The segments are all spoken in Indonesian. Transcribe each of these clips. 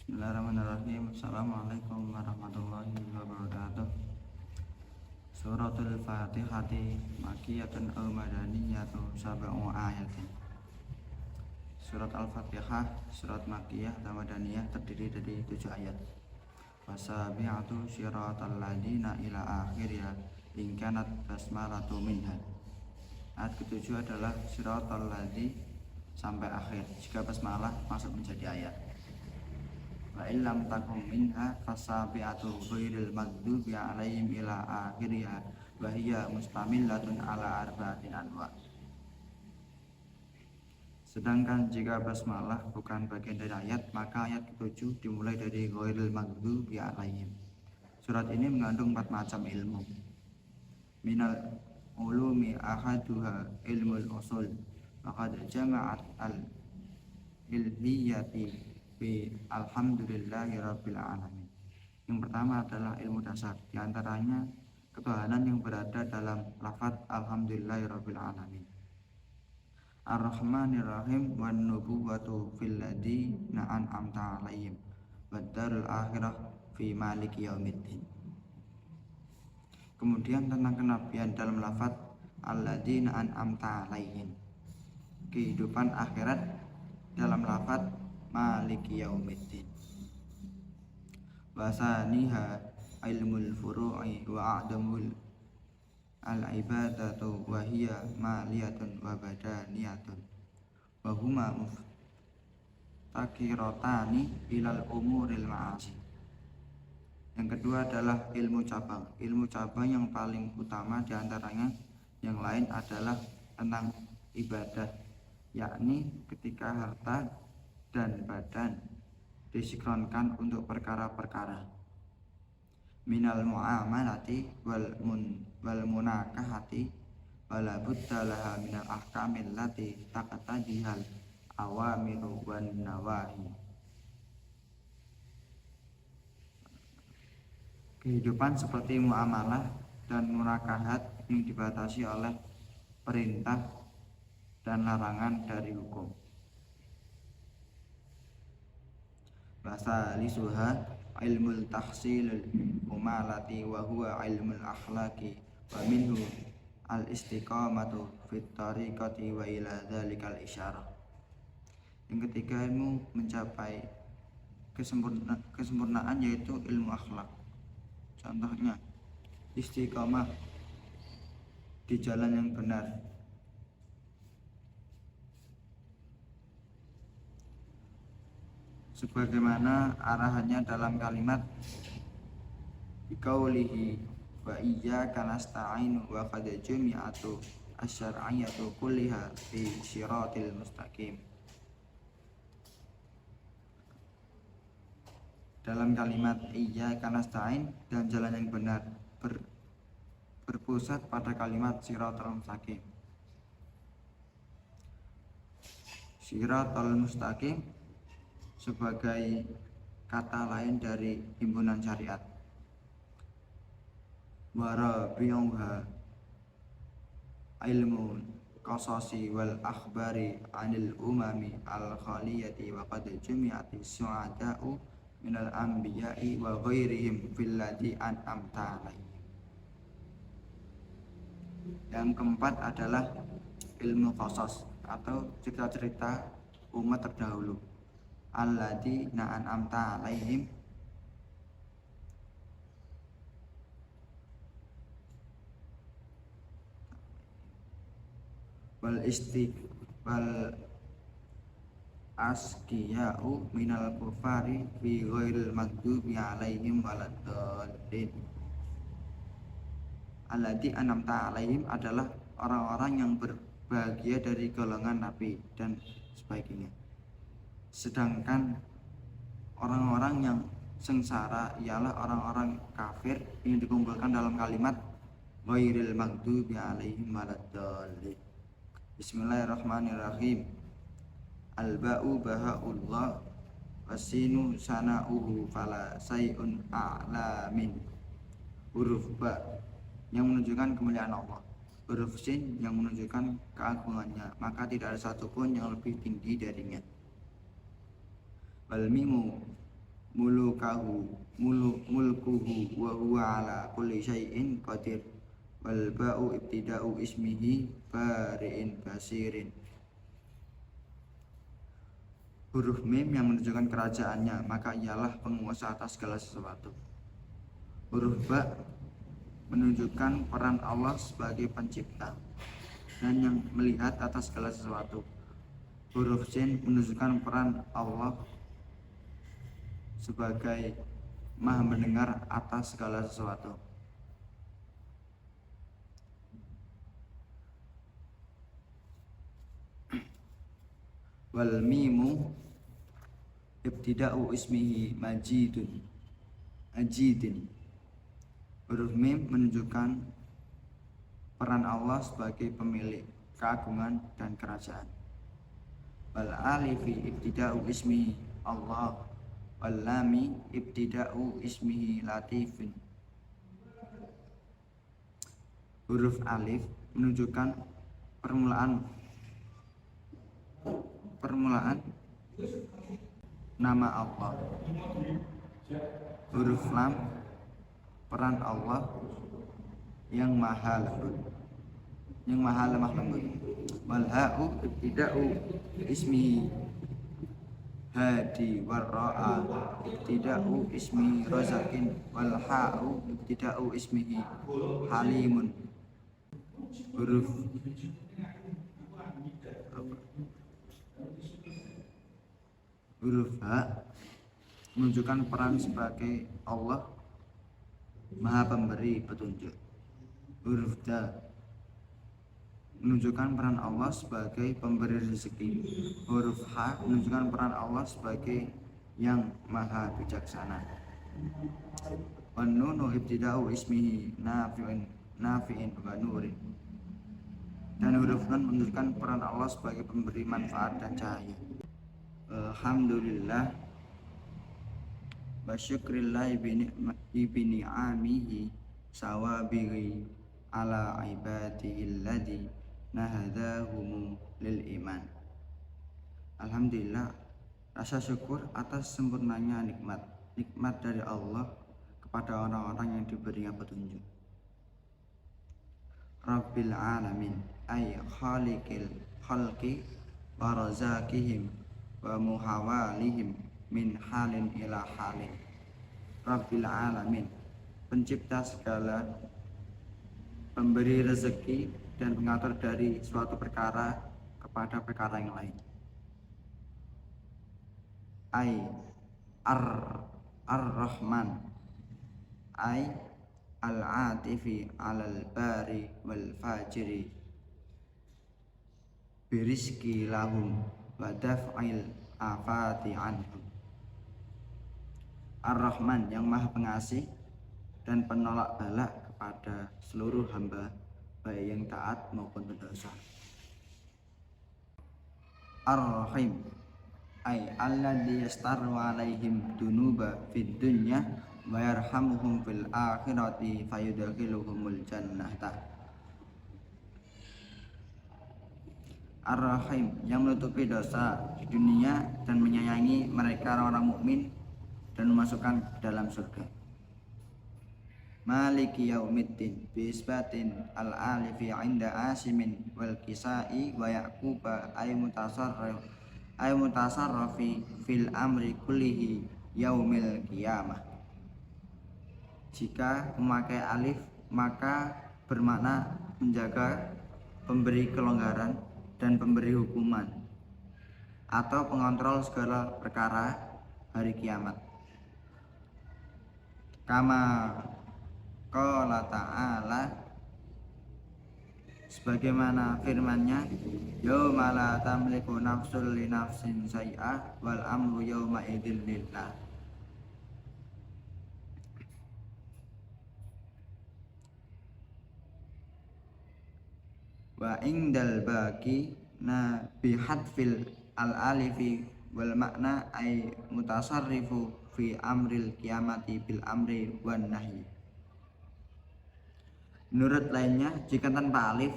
Bismillahirrahmanirrahim. Assalamualaikum warahmatullahi wabarakatuh. Suratul Fatihati Makiyatun aw Madaniyatun sab'u ayatin. Surat Al-Fatihah, surat Makiyah dan Madaniyah terdiri dari 7 ayat. Wasabi'atu syiratal ladina ila akhirya ingkanat basmalatu minha. Ayat ke-7 adalah syiratal ladi sampai akhir. Jika basmalah masuk menjadi ayat. Wa illam takum minha fasabi'atu ghairil maghdubi 'alaihim ila akhiriha wa hiya mustamillatun ala arba'atin anwa. Sedangkan jika basmalah bukan bagian dari ayat, maka ayat ke-7 dimulai dari ghairil maghdubi 'alaihim. Surat ini mengandung 4 macam ilmu. Minal ulumi ahaduha ilmul usul, maka jama'at al-ilhiyati alhamdulillahi rabbil alamin. Yang pertama adalah ilmu dasar, diantaranya ketuhanan yang berada dalam lafaz alhamdulillahi rabbil alamin. Ar-Rahmanir Rahim wan nubuwatu fil ladina an'amta 'alaihim wad darul akhirah fi maliki yaumiddin. Kemudian tentang kenabian dalam lafaz alladina an'amta 'alaihim, kehidupan akhirat dalam lafaz maliki yaumiddin. Wasaniha ilmul furu'i wa a'damul al-ibadatu wa hiya maliyatun wa badaniyatun wa huma muftakiratani ilal umuril ma'asi. Yang kedua adalah ilmu cabang. Ilmu cabang yang paling utama diantaranya yang lain adalah tentang ibadah, yakni ketika harta dan badan disinkronkan untuk perkara-perkara minal mu'amalati wal munakahati wala budda laha minal ahkamil lati taqtadihal awamiru wan nawahi. Kehidupan seperti muamalah dan munakahat yang dibatasi oleh perintah dan larangan dari hukum. Bahasa lisuha ilmul tahsilul umalati wa huwa ilmul akhlaqi wa minhu al istiqamatu fit tariqati wa ila dzalikal isyarah. Yang ketiga, ilmu mencapai kesempurnaan yaitu ilmu akhlak. Contohnya istiqamah di jalan yang benar, sebagaimana arahannya dalam kalimat biqaulihi wa iyyaka nasta'inu wa qad jumi'atu asy-syar'iyyatu kulliha fi syiratil mustaqim. Dalam kalimat iyyaka nasta'in dan jalan yang benar berpusat pada kalimat syiratal mustaqim. Syiratal mustaqim sebagai kata lain dari himpunan syariat. Warabi'uha ilmu qasasi wal akhbari anil umami al khaliyati wa qad jumi'ati su'ada'u minal anbiya'i wa ghairihim fil ladzi an'amta 'alaihim. Yang keempat adalah ilmu qasas atau cerita-cerita umat terdahulu. Alladzina an'amta 'alaihim wal asqiya'u minal kufari fi ghairil maghdubi 'alaihim waladdallin. Alladzi an'amta 'alaihim adalah orang-orang yang berbahagia dari golongan nabi dan sebagainya. Sedangkan orang-orang yang sengsara ialah orang-orang kafir yang dikumpulkan dalam kalimat ghairil maghdubi 'alaihim waladdallin. Bismillahirrahmanirrahim. Al-ba'u bahaullah wasinu sana'uhu fala say'un a'la min. Huruf ba yang menunjukkan kemuliaan Allah, huruf sin yang menunjukkan keagungannya, maka tidak ada satupun yang lebih tinggi darinya. Wal mimu mulkuhu wa huwa ala kulli syai'in qadir. Wal ba'u ibtida'u ismihi bari'in basirin. Huruf mim yang menunjukkan kerajaannya, maka ialah penguasa atas segala sesuatu. Huruf ba menunjukkan peran Allah sebagai pencipta dan yang melihat atas segala sesuatu. Huruf sin menunjukkan peran Allah sebagai maha mendengar atas segala sesuatu. Wal mimu ibtida'u ismihi majidin. Huruf mim menunjukkan peran Allah sebagai pemilik keagungan dan kerajaan. Wal alifi ibtida'u ismihi Allah. Wal lami ibtida'u ismihi latifin. Huruf alif menunjukkan permulaan nama Allah. Huruf lam peran Allah yang maha lemah lembut. Wal ha'u ibtida'u ismihi hadi war ra'a ibtida'u ismihi razakin. Wal ha'u ibtida'u ismihi halimun. Huruf ha menunjukkan peran sebagai Allah maha pemberi petunjuk. Huruf da menunjukkan peran Allah sebagai pemberi rezeki. Huruf ha menunjukkan peran Allah sebagai yang maha bijaksana. Wan nunu ibtida'u ismihi nafi'in wa nurin. Dan huruf nun menunjukkan peran Allah sebagai pemberi manfaat dan cahaya. Alhamdulillah wa syukrillah ibni amihi sawabihi ala ibadihi alladhi nahadahumu lil iman. Alhamdulillah, rasa syukur atas sempurnanya nikmat dari Allah kepada orang-orang yang diberinya petunjuk. Rabbil alamin ay khaliqil khalqi wa razaqihim wa muhawalihim min halin ila halin. Rabbil alamin, pencipta segala, pemberi rezeki dan pengatur dari suatu perkara kepada perkara yang lain. Ay ar-Rahman ay al-atifi alal bari wal fajiri birizki lahum wa daf'il afati anhum. Ar-Rahman yang maha pengasih dan penolak bala kepada seluruh hamba, baik yang taat maupun berdosa. Ar-Rahim ay alladhi yastaru alaihim dunuba fid dunya wa yarhamuhum fil akhirati fayudkhiluhumul jannata. Ar-Rahim yang menutupi dosa di dunia dan menyayangi mereka orang mukmin dan memasukkan ke dalam surga. Maliki yaumiddin bi isbatin al-alifi 'inda asimin wal kisai wa yaquba ay mutasarrafi fil amri kullihi yaumil qiyamah. Jika memakai alif maka bermakna menjaga, pemberi kelonggaran dan pemberi hukuman atau pengontrol segala perkara hari kiamat. Kama qala ta'ala, sebagaimana firman-Nya, yauma la tamliku nafsun li nafsin syai'a wal amru yauma idzin lillah. Wa indal baqi na bihadfil al-alifi wal makna ay mutasarrifu fi amril kiamati bil amri wan nahyi. Menurut lainnya, jika tanpa alif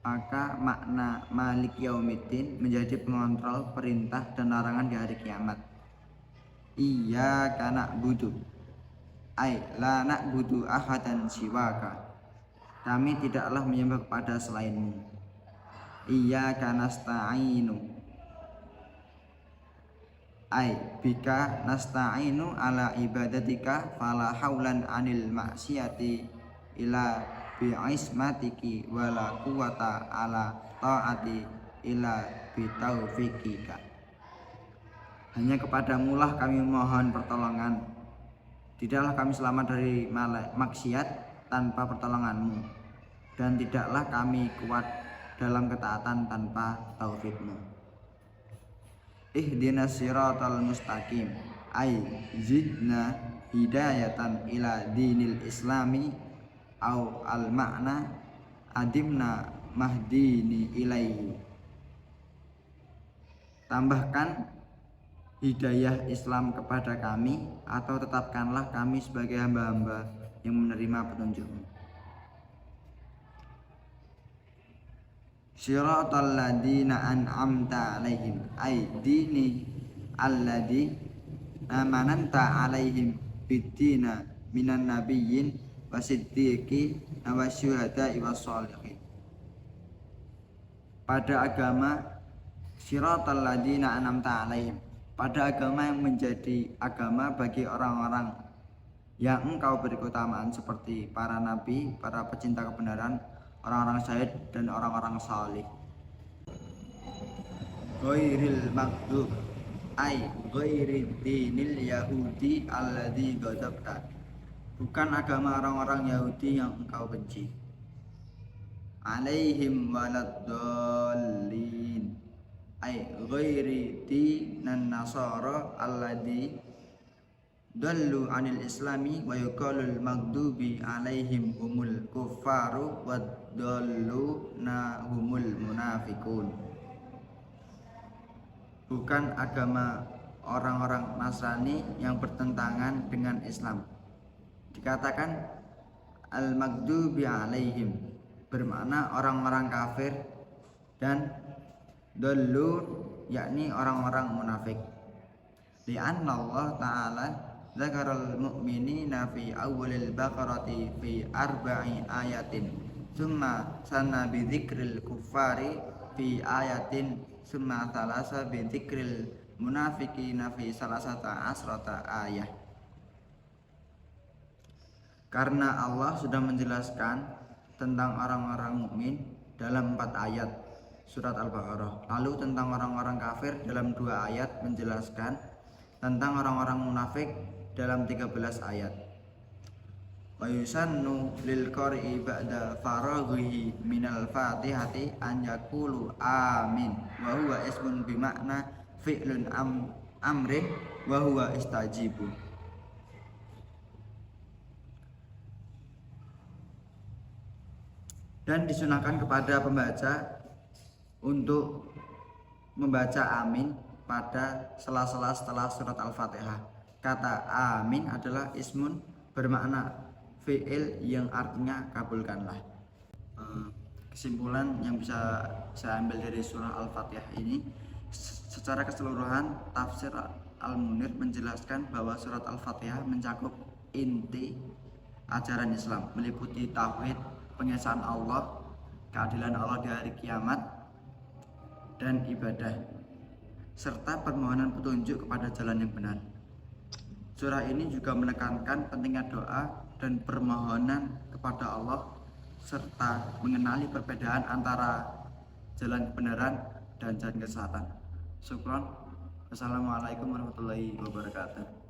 maka makna malik yaumiddin menjadi pengontrol perintah dan larangan di hari kiamat, iyyaka na'budu ay la na'budu ahadan siwaka, kami tidaklah menyembah kepada selainmu. Iyyaka nasta'inu ay bika nasta'inu ala ibadatika fala haulan anil maksiati ila bi'ismatiki wala quwata ala ta'ati ila bitaufikika. Hanya kepadamulah kami mohon pertolongan, tidaklah kami selamat dari maksiat tanpa pertolonganmu, dan tidaklah kami kuat dalam ketaatan tanpa taufikmu. Ihdinas siratal mustaqim ay zidna hidayatan ila dinil islami au al makna adimna mahdini ilaihi. Tambahkan hidayah Islam kepada kami, atau tetapkanlah kami sebagai hamba-hamba yang menerima petunjukmu. Siratal ladzina an'amta alaihim ay dini alladzi amananta alaihim biddina minan nabiyyin wasiddiqi wasyuhada'i wassalihin. Pada agama siratal ladzina an'amta alaihim, pada agama yang menjadi agama bagi orang-orang yang engkau beri keutamaan seperti para nabi, para pecinta kebenaran, orang-orang syahid, dan orang-orang salih. Ghairil maghdub ay ghairi dinil yahudi alladzi ghadabta, bukan agama orang-orang Yahudi yang engkau benci. Alaihim waladdallin ay ghairi dinan nasara alladzi dallu anil islami wa yuqalul maghdubi alaihim humul kuffaru waddalluna humul munafiqun, bukan agama orang-orang Nasrani yang bertentangan dengan Islam. Dikatakan al-maghdubi alaihim bermakna orang-orang kafir, dan dallu yakni orang-orang munafik. Li'anna Allah Ta'ala zakaral mu'minina fi awwalil baqarati fi arba'i ayatin summa sanna bi dzikril kuffari fi ayatin summa thalasa bi dzikril munafiqina fi salasata asrata ayah. Karena Allah sudah menjelaskan tentang orang-orang mukmin dalam 4 ayat surat Al-Baqarah, lalu tentang orang-orang kafir dalam 2 ayat menjelaskan tentang orang-orang munafik dalam 13 ayat. Wa yusannu lil qari'i ba'da faraghihi minal fatihati an yaqulu amin wa huwa ismun bi makna fi'lun amrin wa huwa istajibu. Dan disunahkan kepada pembaca untuk membaca amin pada sela-sela setelah surat Al-Fatihah. Kata amin adalah ismun bermakna fi'il yang artinya kabulkanlah. Kesimpulan yang bisa saya ambil dari surah Al-Fatihah ini, secara keseluruhan tafsir Al-Munir menjelaskan bahwa surat Al-Fatihah mencakup inti ajaran Islam, meliputi tauhid, pengesaan Allah, keadilan Allah di hari kiamat, dan ibadah, serta permohonan petunjuk kepada jalan yang benar. Surah ini juga menekankan pentingnya doa dan permohonan kepada Allah, serta mengenali perbedaan antara jalan kebenaran dan jalan kesesatan. Syukron. Wassalamualaikum warahmatullahi wabarakatuh.